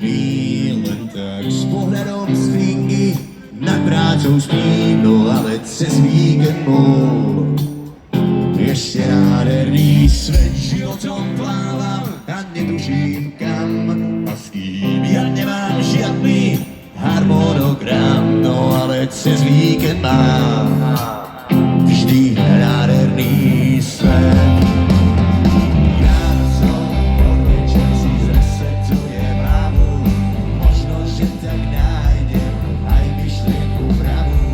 spí, len tak s pohľadom stringy, nad prácou spí, no ale cez víkend môj. Ešte nádherný svet, životom plávam a netuším kam a s kým. Ja nemám žiadny harmonogram, no ale cez víkend mám vždy nádherný svet. Ja som podvečer si zresetujem hlavu, možno, že tak nájdem aj myšlienku pravú.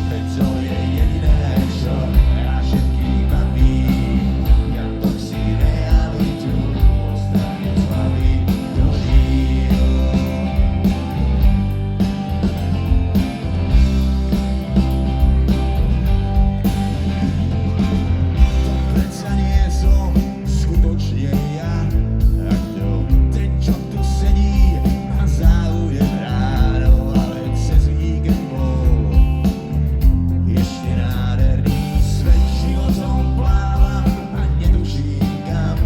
Veď to je jediné, čo na všetkých baví. Ja to si realitu postavím z hlavy do žíl. Predsa nie som skutočne ja, ak to ten, čo tu sedí, má záujem ráno, ale cez víkend bol. Ešte nádherný svet, životom plávam a netuším kam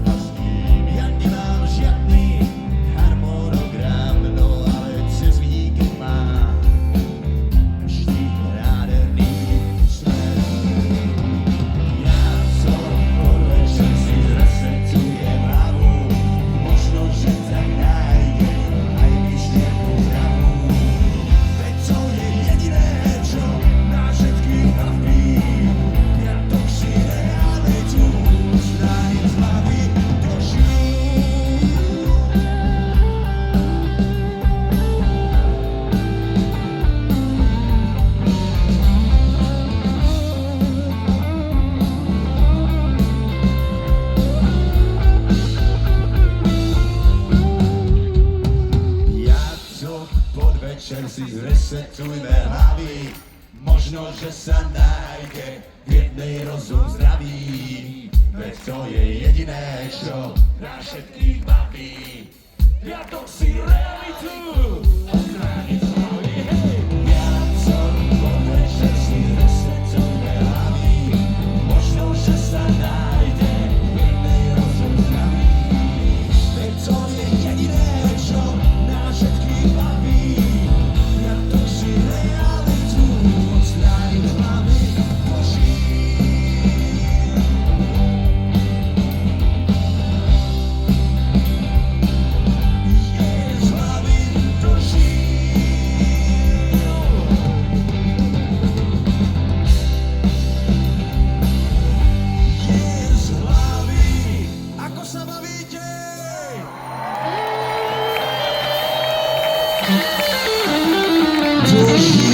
a s kým. Ja nemám žiadny harmonogram, no ale cez víkend mám vždy nádherný svet. Ja som podvečer si zresetujem hlavu, možno, že tak nájdem aj myšlienku pravú. Veď to je jediné, čo na všetkých baví. Ja to si realitu stránim z hlavy do žíl. Ja to podvečer si zresetujme hlavy, možno, že sa nájde v jednej rozum zdravý. Veď to je jediné, čo na všetkých baví. Ja to si realitu odstrániť z hlavy, hej. Ja som podvečer si zresetujme hlavy, možno, že sa nájde v jednej rozum zdravý. Veď to je jediné, čo na všetkých baví. Ja to si realitu odstránim z hlavy do žíl. Z hlavy do žíl. Z hlavy. Ako sa bavíte? Do žíl.